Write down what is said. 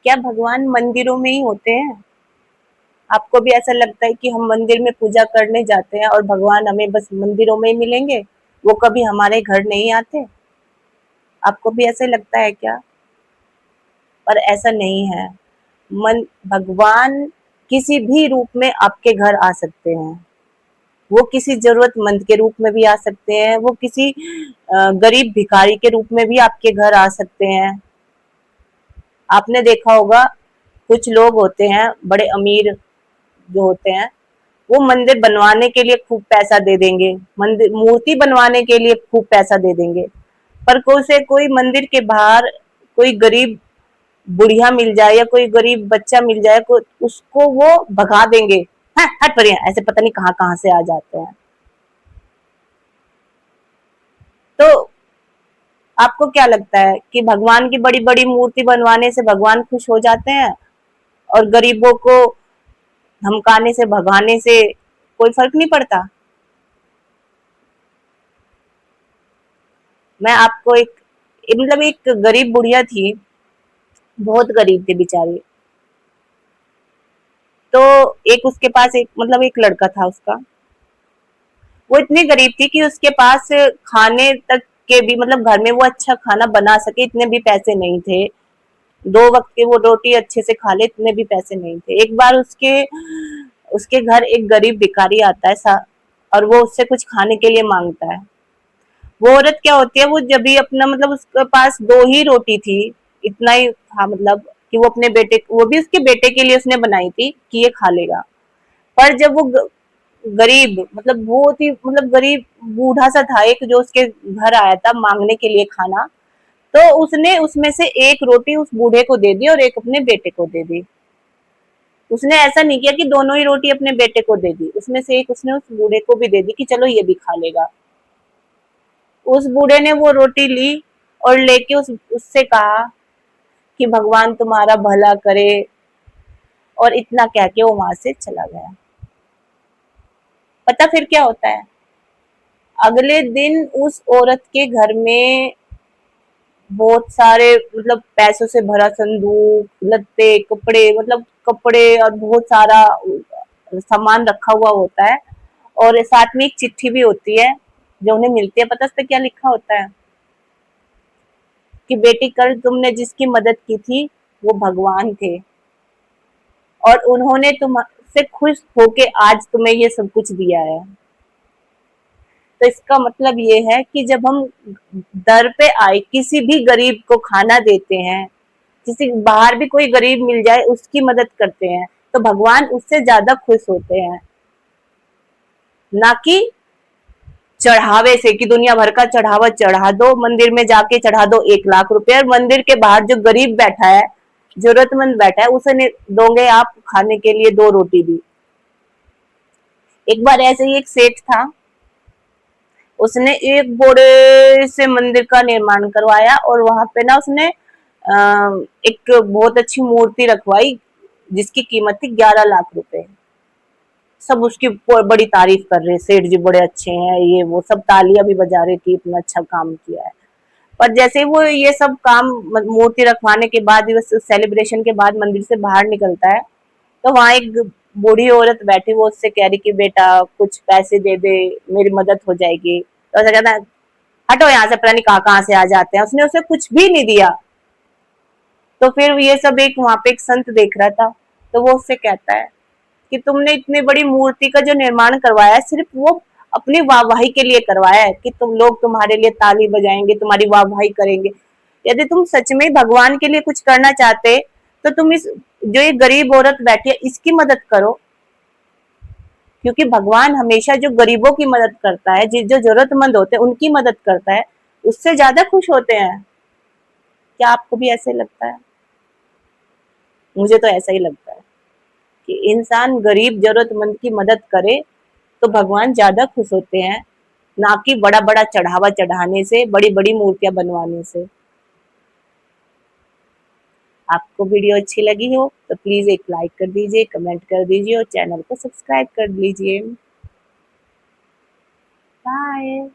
क्या भगवान मंदिरों में ही होते हैं? आपको भी ऐसा लगता है कि हम मंदिर में पूजा करने जाते हैं और भगवान हमें बस मंदिरों में ही मिलेंगे, वो कभी हमारे घर नहीं आते? आपको भी ऐसे लगता है क्या? पर ऐसा नहीं है। मन भगवान किसी भी रूप में आपके घर आ सकते हैं। वो किसी जरूरतमंद के रूप में भी आ सकते हैं, वो किसी गरीब भिखारी के रूप में भी आपके घर आ सकते हैं। आपने देखा होगा, कुछ लोग होते हैं बड़े अमीर जो होते हैं, वो मंदिर बनवाने के लिए खूब पैसा दे देंगे, मंदिर मूर्ति बनवाने के लिए खूब पैसा दे देंगे, पर कोई मंदिर के बाहर कोई गरीब बुढ़िया मिल जाए या कोई गरीब बच्चा मिल जाए, उसको वो भगा देंगे। हाँ, हट पर ऐसे पता नहीं कहाँ कहाँ से आ जाते हैं। तो आपको क्या लगता है कि भगवान की बड़ी बड़ी मूर्ति बनवाने से भगवान खुश हो जाते हैं और गरीबों को धमकाने से भगाने से कोई फर्क नहीं पड़ता? मैं आपको मतलब एक गरीब बुढ़िया थी, बहुत गरीब थी बेचारी। तो एक उसके पास एक मतलब एक लड़का था उसका, वो इतनी गरीब थी कि उसके पास खाने तक के भी मतलब घर में वो अच्छा खाना बना सके इतने भी पैसे नहीं थे। दो वक्त की वो रोटी अच्छे से खा ले इतने भी पैसे नहीं थे। एक बार उसके उसके घर एक गरीब भिखारी आता है और वो उससे कुछ खाने के लिए मांगता है। वो औरत क्या होती है, वो जब भी अपना मतलब उसके पास दो ही रोटी थी, इतना ही था मतलब कि वो अपने बेटे, वो भी उसके बेटे के लिए उसने बनाई थी कि ये खा लेगा। पर जब वो गरीब मतलब बहुत ही मतलब गरीब बूढ़ा सा था एक, जो उसके घर आया था मांगने के लिए खाना, तो उसने उसमें से एक रोटी उस बूढ़े को दे दी और एक अपने बेटे को दे दी। उसने ऐसा नहीं किया कि दोनों ही रोटी अपने बेटे को दे दी, उसमें से एक उसने उस बूढ़े को भी दे दी कि चलो ये भी खा लेगा। उस बूढ़े ने वो रोटी ली और लेके उससे कहा कि भगवान तुम्हारा भला करे, और इतना कह के वो वहां से चला गया। पता फिर क्या होता है? अगले दिन उस औरत के घर में बहुत सारे मतलब पैसों से भरा संदूक, लत्ते, कपड़े, मतलब कपड़े और बहुत सारा सामान रखा हुआ होता है, और साथ में एक चिट्ठी भी होती है जो उन्हें मिलती है। पता उस पे क्या लिखा होता है? कि बेटी कल तुमने जिसकी मदद की थी वो भगवान थे, और उन्होंने तुमसे खुश होके आज तुम्हें ये सब कुछ दिया है। तो इसका मतलब ये है कि जब हम दर पे आए किसी भी गरीब को खाना देते हैं, किसी बाहर भी कोई गरीब मिल जाए उसकी मदद करते हैं, तो भगवान उससे ज्यादा खुश होते हैं। ना कि चढ़ावे से कि दुनिया भर का चढ़ावा चढ़ा दो, मंदिर में जाके चढ़ा दो 1 लाख रुपए, और मंदिर के बाहर जो गरीब बैठा है, जरूरतमंद बैठा है, उसे दोगे आप खाने के लिए 2 रोटी भी? एक बार ऐसे ही एक सेठ था, उसने एक बड़े से मंदिर का निर्माण करवाया और वहां पे ना उसने एक बहुत अच्छी मूर्ति रखवाई जिसकी कीमत थी 11 लाख रुपए। सब उसकी बड़ी तारीफ कर रहे, सेठ जी बड़े अच्छे हैं, ये वो सब तालियां भी बजा रही थी, इतना अच्छा काम किया है। पर जैसे ही वो ये सब काम मूर्ति रखवाने के बाद, सेलिब्रेशन के बाद मंदिर से बाहर निकलता है, तो वहां एक बूढ़ी औरत बैठी, वो उससे कह रही कि बेटा कुछ पैसे दे दे, मेरी मदद हो जाएगी। तो ऐसा कहता है, हटो यहाँ से, पता नहीं कहाँ कहाँ से आ जाते हैं। उसने उसे कुछ भी नहीं दिया। तो फिर ये सब एक वहां पे एक संत देख रहा था, तो वो उससे कहता है कि तुमने इतनी बड़ी मूर्ति का जो निर्माण करवाया है, सिर्फ वो अपनी वाहवाही के लिए करवाया है कि तुम लोग तुम्हारे लिए ताली बजाएंगे, तुम्हारी वाहवाही करेंगे। यदि तुम सच में भगवान के लिए कुछ करना चाहते, तो तुम इस जो ये गरीब औरत बैठी है इसकी मदद करो, क्योंकि भगवान हमेशा जो गरीबों की मदद करता है, जो जरूरतमंद होते हैं उनकी मदद करता है, उससे ज्यादा खुश होते हैं। क्या आपको भी ऐसे लगता है? मुझे तो ऐसा ही लगता है कि इंसान गरीब जरूरतमंद की मदद करे तो भगवान ज्यादा खुश होते हैं, ना कि बड़ा बड़ा चढ़ावा चढ़ाने से, बड़ी बड़ी मूर्तियां बनवाने से। आपको वीडियो अच्छी लगी हो तो प्लीज एक लाइक कर दीजिए, कमेंट कर दीजिए और चैनल को सब्सक्राइब कर लीजिए। बाय।